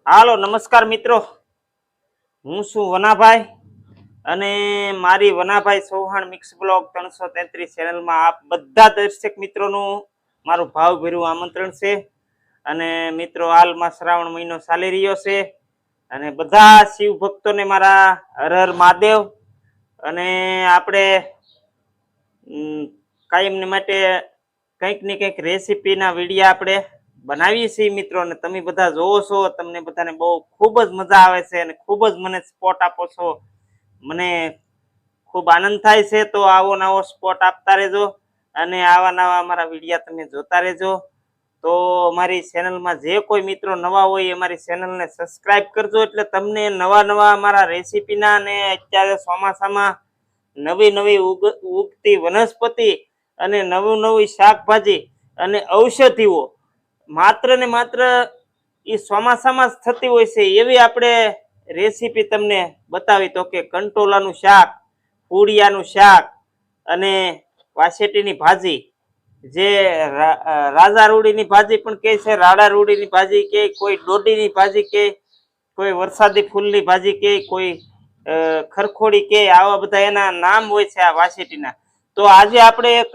હાલો નમસ્કાર મિત્રો, હું છું વનાભાઈ અને મારી વનાભાઈ ચૌહાણ મિક્સ બ્લોગ 333 ચેનલમાં આપ બધા દર્શક મિત્રોનું મારું ભાવભર્યું આમંત્રણ છે. અને મિત્રો હાલમાં શ્રાવણ મહિનો ચાલી રહ્યો છે અને બધા શિવ ભક્તોને મારા હર હર મહાદેવ. અને આપણે કાયમને માટે કંઈક ને કંઈક રેસીપીના વિડીયો આપણે બનાવીએ છીએ મિત્રો, અને તમે બધા જોવો છો, તમને બધાને બહુ ખૂબ જ મજા આવે છે અને ખૂબ જ મને સપોર્ટ આપો છો, મને ખૂબ આનંદ થાય છે. તો આવો નવો સપોર્ટ આપતા રહેજો અને આવા નવા અમારા વિડીયા તમે જોતા રહેજો. તો અમારી ચેનલમાં જે કોઈ મિત્રો નવા હોય અમારી ચેનલને સબસ્ક્રાઇબ કરજો, એટલે તમને નવા નવા અમારા રેસીપીના અને અત્યારે ચોમાસામાં નવી નવી ઉગતી વનસ્પતિ અને નવી નવી શાકભાજી અને ઔષધિઓ માત્ર ને માત્ર એ ચોમાસામાં જ થતી હોય છે એવી આપણે રેસીપી તમને બતાવી. તો કે કંટોલાનું શાક, પૂડિયાનું શાક અને વાસેટીની ભાજી, જે રાજા રૂડીની ભાજી પણ કહે છે, રાડા રૂડીની ભાજી કે, કોઈ દોડીની ભાજી કે, કોઈ વરસાદી ફૂલની ભાજી કે, કોઈ ખરખોડી કે, આવા બધા એના નામ હોય છે આ વાસેટીના. તો આજે આપણે એક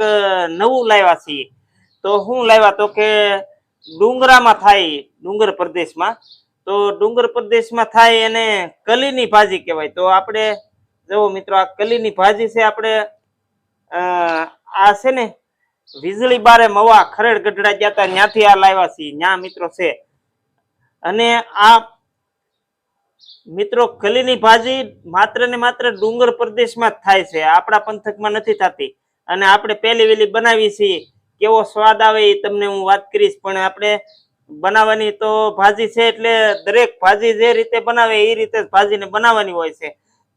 નવું લાવ્યા છીએ. તો શું લાવ્યા? તો કે ડુંગરામાં થાય, ડુંગર પ્રદેશમાં, તો ડુંગર પ્રદેશમાં થાય એને કલીની ભાજી કહેવાય. તો આપણે જો મિત્રો આ કલીની ભાજી છે, આપણે આ છે ને વીજળી બારે મવા ખરેડ ગઢડા ગયા હતા ત્યાંથી આ લાવ્યા છીએ, ત્યાં મિત્રો છે. અને આ મિત્રો કલીની ભાજી માત્ર ને માત્ર ડુંગર પ્રદેશમાં જ થાય છે, આપણા પંથકમાં નથી થતી. અને આપણે પહેલી વેલી બનાવી છીએ, કેવો સ્વાદ આવે એ તમને હું વાત કરીશ. પણ આપણે બનાવવાની તો ભાજી છે એટલે દરેક ભાજી જે રીતે બનાવે એ રીતે ભાજીને બનાવવાની હોય છે.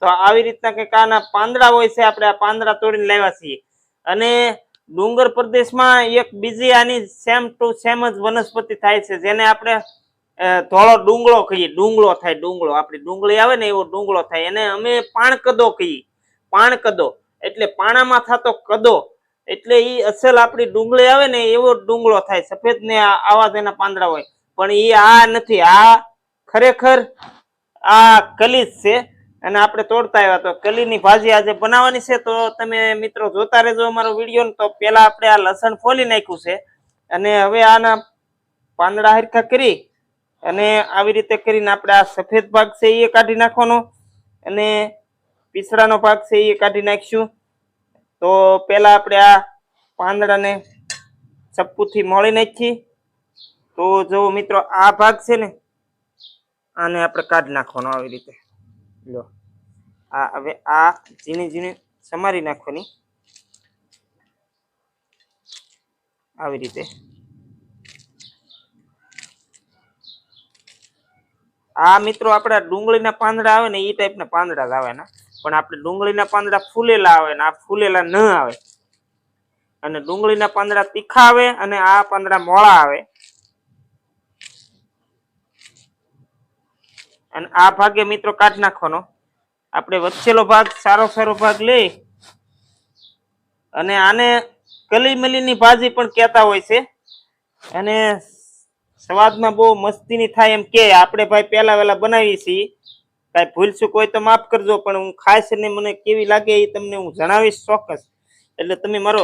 તો આવી રીતના કંઈક આના પાંદડા હોય છે, આપણે આ પાંદડા તોડીને લાવ્યા છીએ. અને ડુંગર પ્રદેશમાં એક બીજી આની સેમ ટુ સેમ જ વનસ્પતિ થાય છે, જેને આપણે ધોળો ડુંગળો કહીએ. ડુંગળો થાય, ડુંગળો, આપણી ડુંગળી આવે ને એવો ડુંગળો થાય. એને અમે પાણકદો કહીએ. પાણકદો એટલે પાણામાં થતો કદો, એટલે એ અસલ આપણી ડુંગળી આવે ને એવો ડુંગળો થાય, સફેદ ને આવા જ એના પાંદડા હોય. પણ એ આ નથી, આ ખરેખર આ કલી જ છે. અને આપણે તોડતા આવ્યા. તો કલીની ભાજી આજે બનાવવાની છે, તો તમે મિત્રો જોતા રહેજો અમારો વિડીયો. તો પેલા આપણે આ લસણ ફોલી નાખ્યું છે અને હવે આના પાંદડા હરખા કરી અને આવી રીતે કરીને આપણે આ સફેદ ભાગ છે એ કાઢી નાખવાનો અને પીસડાનો ભાગ છે એ કાઢી નાખીશું. તો પેલા આપણે આ પાંદડાને ચપ્પુથી મોળી નાખી. તો જો મિત્રો આ ભાગ છે ને આને આપણે કાઢી નાખવાનો આવી રીતે. લો આ હવે આ ઝીણી ઝીણી સમારી નાખવાની આવી રીતે. આ મિત્રો આપણા ડુંગળીના પાંદડા આવે ને એ ટાઈપના પાંદડા જ આવે ને, પણ આપણે ડુંગળીના પાંદડા ફૂલેલા આવે ને આ ફૂલેલા ન આવે. અને ડુંગળીના પાંદડા તીખા આવે અને આ પાંદડા મોળા આવે. અને આ ભાગે મિત્રો કાઢી નાખવાનો. આપણે વચ્ચેલો ભાગ સારો સારો ભાગ લઈ અને આને કલી મલીની ભાજી પણ કહેતા હોય છે. અને સ્વાદમાં બહુ મસ્તીની થાય એમ કે આપણે ભાઈ પહેલા વહેલા બનાવીએ છીએ. કાંઈ ભૂલચૂક હોય તો માફ કરજો, પણ હું ખાઈશ ને મને કેવી લાગે એ તમને હું જણાવીશ ચોક્કસ. એટલે તમે મારો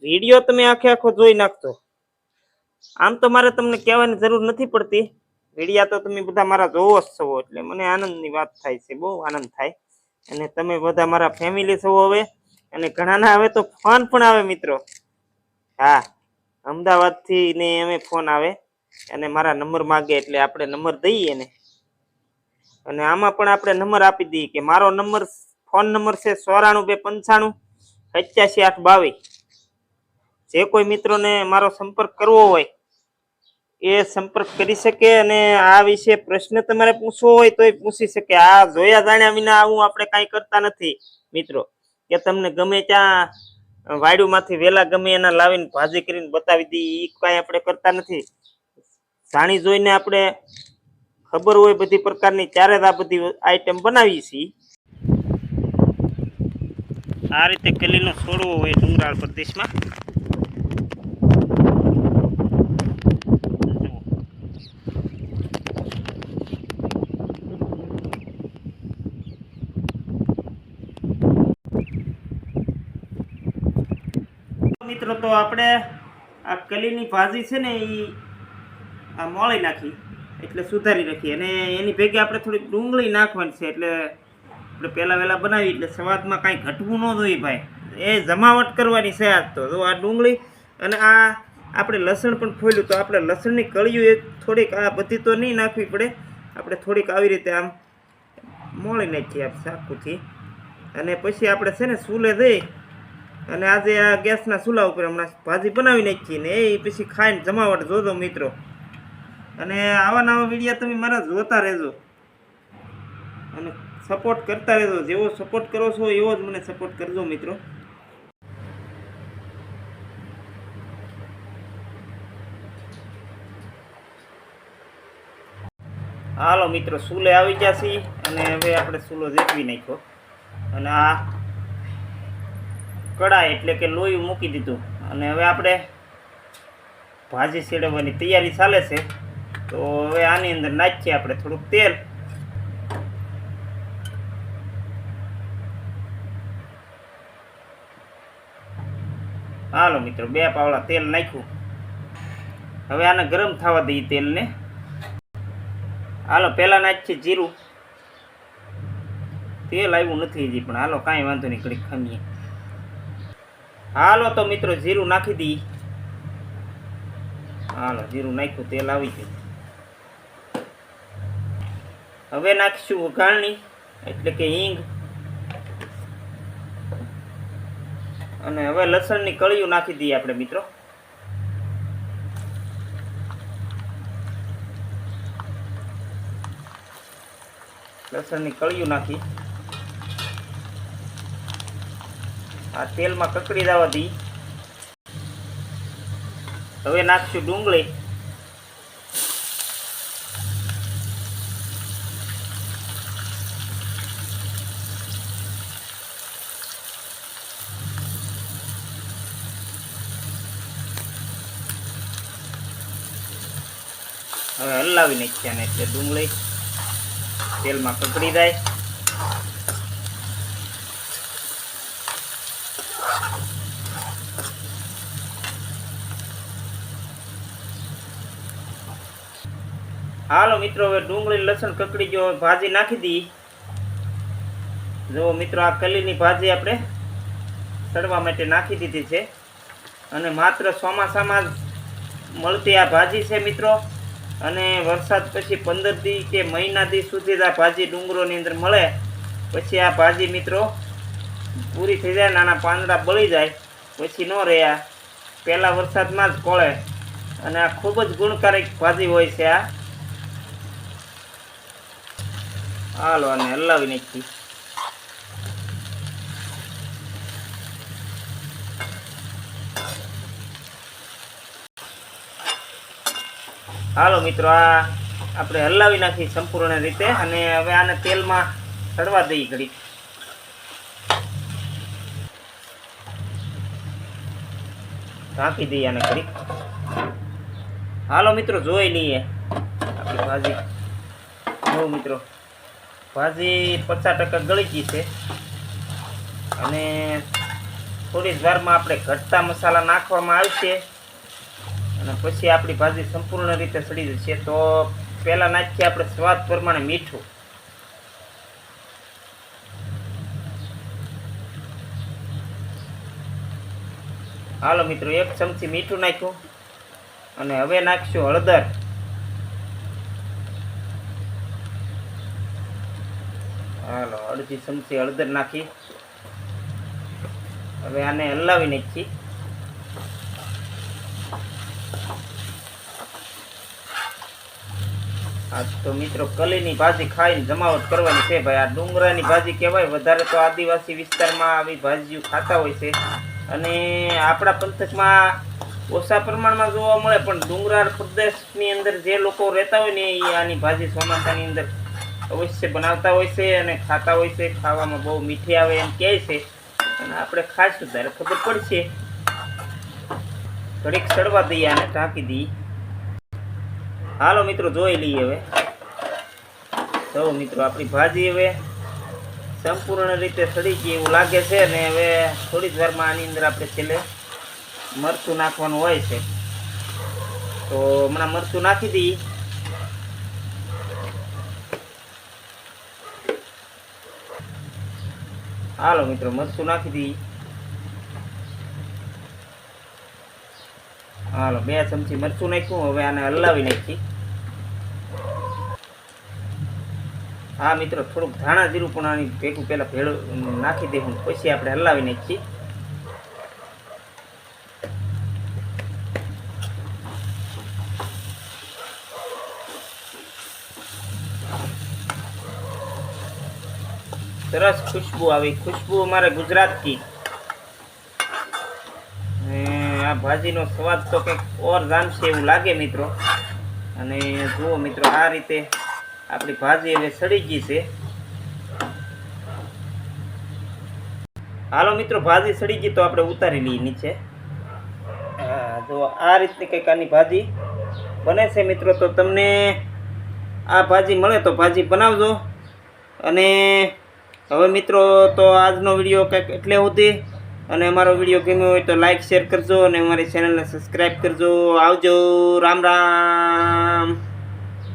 વિડીયો તમે આખે આખો જોઈ નાખજો. આમ તો મારે તમને કહેવાની જરૂર નથી પડતી, વિડીયા તો તમે બધા મારા જોવો જ છો, એટલે મને આનંદની વાત થાય છે, બહુ આનંદ થાય. અને તમે બધા મારા ફેમિલી છો હવે, અને ઘણાના હવે તો ફોન પણ આવે મિત્રો. હા, અમદાવાદથી ને અમે ફોન આવે અને મારા નંબર માગે એટલે આપણે નંબર દઈએ ને. અને આમાં પણ આપણે નંબર આપી દઈએ કે મારો નંબર ફોન નંબર છે 9425587822. જે કોઈ મિત્રોને મારો સંપર્ક કરવો હોય એ સંપર્ક કરી શકે. અને આ વિશે પ્રશ્ન તમારે પૂછવો હોય તો એ પૂછી શકે. આ જોયા જાણ્યા વિના આવું આપણે કાંઈ કરતા નથી મિત્રો, કે તમને ગમે ત્યાં વાડીમાંથી વેલા ગમે એના લાવીને ભાજી કરીને બતાવી દઈએ, એ કાંઈ આપણે કરતા નથી. જાણી જોઈને આપણે ખબર હોય બધી પ્રકારની ત્યારે જ આ બધી આઈટમ બનાવીએ છીએ. આ રીતે કલીનો છોડવો હોય ડુંગરાળ પ્રદેશમાં. મિત્રો તો આપણે આ કલીની ભાજી છે ને એ આ મોળી નાખી એટલે સુધારી રાખી અને એની ભેગી આપણે થોડીક ડુંગળી નાખવાની છે એટલે આપણે પહેલાં વહેલા બનાવી એટલે સ્વાદમાં કાંઈ ઘટવું ન જોઈએ ભાઈ. એ જમાવટ કરવાની છે આજ તો. જો આ ડુંગળી અને આ આપણે લસણ પણ ફોલ્યું તો આપણે લસણની કળીઓ એક થોડીક આ બધી તો નહીં નાખવી પડે, આપણે થોડીક આવી રીતે આમ મોળી નાખીએ આમ ચાકુથી અને પછી આપણે છે ને ચૂલે જઈ અને આજે આ ગેસના ચૂલા ઉપર હમણાં ભાજી બનાવી નાખીએ ને એ પછી ખાઈને જમાવટ જોજો મિત્રો. અને આવા નવા વિડીયો તમે મારા જોતા રહેજો અને સપોર્ટ કરતા રહેજો. જેવો સપોર્ટ કરો છો એવો જ મને સપોર્ટ કરજો મિત્રો. હાલો મિત્રો, ચૂલે આવી ગયા છીએ અને હવે આપણે ચૂલો ઝેકવી નાખ્યો અને આ કડાઈ એટલે કે લોહી મૂકી દીધું અને હવે આપણે ભાજી સેડવવાની તૈયારી ચાલે છે. તો હવે આની અંદર નાખીએ આપણે થોડુંક તેલ. હાલો મિત્રો, 2 પાવડા તેલ નાખ્યું. હવે આને ગરમ થવા દઈએ તેલને. હાલો પહેલાં નાખીએ જીરું. તેલ આવ્યું નથી હજી પણ હાલો કાંઈ વાંધો નહીં, ઘડીક ખમીએ. હાલો તો મિત્રો જીરું નાખી દઈએ. હાલો જીરું નાખ્યું, તેલ આવી ગયું. હવે નાખીશું વઘારણી એટલે કે હિંગ અને હવે લસણની કળીઓ નાખી દઈએ આપણે મિત્રો. લસણની કળીઓ નાખી આ તેલમાં કકડી જવા દઈએ. હવે નાખશું ડુંગળી. હવે હલાવી નાખીએ ને એટલે ડુંગળી તેલમાં કકડી જાય. હાલો મિત્રો, હવે ડુંગળી લસણ કકડી ગયો, ભાજી નાખી દઈએ. જો મિત્રો, આ કલીની ભાજી આપણે તળવા માટે નાખી દીધી છે અને માત્ર ચોમાસામાં મળતી આ ભાજી છે મિત્રો. અને વરસાદ પછી 15 દી કે મહિના દી સુધી આ ભાજી ડુંગરોની અંદર મળે પછી આ ભાજી મિત્રો પૂરી થઈ જાય, નાના પાંદડા બળી જાય પછી ન રહ્યા, પહેલા વરસાદમાં જ કોળે. અને આ ખૂબ જ ગુણકારી ભાજી હોય છે આ. હાલો અને હલાવી નાખી. હાલો મિત્રો, આ આપણે હલાવી નાખી સંપૂર્ણ રીતે અને હવે આને તેલમાં તળવા દઈએ ઘડી. ઢાંકી દઈએ આને ઘડી. હાલો મિત્રો, જોઈ લઈએ આપણી ભાજી. જો મિત્રો, ભાજી 50% ગળી ગઈ છે અને થોડી જ વારમાં આપણે ઘટતા મસાલા નાખવામાં આવશે અને પછી આપણી ભાજી સંપૂર્ણ રીતે સડી જશે. તો પહેલાં નાખીએ આપણે સ્વાદ પ્રમાણે મીઠું. હાલો મિત્રો, 1 ચમચી મીઠું નાખ્યું અને હવે નાખીશું હળદર. હાલો, અડધી ચમચી હળદર નાખી હવે આને હલાવી નાખી. આ તો મિત્રો કલીની ભાજી ખાઈને જમાવટ કરવાની છે ભાઈ. આ ડુંગરાની ભાજી કહેવાય. વધારે તો આદિવાસી વિસ્તારમાં આવી ભાજીઓ ખાતા હોય છે અને આપણા પંથકમાં ઓછા પ્રમાણમાં જોવા મળે પણ ડુંગરાળ પ્રદેશની અંદર જે લોકો રહેતા હોય ને એ આની ભાજી ચોમાસાની અંદર અવશ્ય બનાવતા હોય છે અને ખાતા હોય છે. ખાવામાં બહુ મીઠી આવે એમ કહે છે અને આપણે ખાઈશું ત્યારે ખબર પડશે. ઘડીક સડવા દઈએ અને ઢાંકી દઈએ. હાલો મિત્રો, જોઈ લઈએ હવે. તો મિત્રો, આપણી ભાજી હવે સંપૂર્ણ રીતે સડી ગઈ એવું લાગે છે અને હવે થોડી જ વારમાં આની અંદર આપણે છેલ્લે મરચું નાખવાનું હોય છે. તો હમણાં મરચું નાખી દઈએ. હાલો મિત્રો, મરચું નાખી દઈએ. હાલો 2 ચમચી મરચું નાખ્યું. હવે આને હલાવી નાખી. હા મિત્રો, થોડુંક ધાણા જીરું પણ આની ભેગું પહેલાં ભેળું નાખી દઈશું, પછી આપણે હલાવી નાખીએ. સરસ ખુશ્બુ આવી, ખુશ્બુ અમારે ગુજરાતની. આ ભાજીનો સ્વાદ તો કંઈક ઓર જામશે એવું લાગે મિત્રો. અને જુઓ મિત્રો, આ રીતે આપણી ભાજી હવે સડી ગઈ છે. હાલો મિત્રો, ભાજી સડી ગઈ તો આપણે ઉતારી લઈએ નીચે. જો આ રીતની કંઈક આની ભાજી બને છે મિત્રો. તો તમને આ ભાજી મળે તો ભાજી બનાવજો. અને હવે મિત્રો, તો આજનો વિડીયો કંઈક એટલે સુધી. અને અમારો વિડીયો ગમ્યો હોય તો લાઈક શેર કરજો અને અમારી ચેનલને સબસ્ક્રાઈબ કરજો. આવજો, રામ રામ.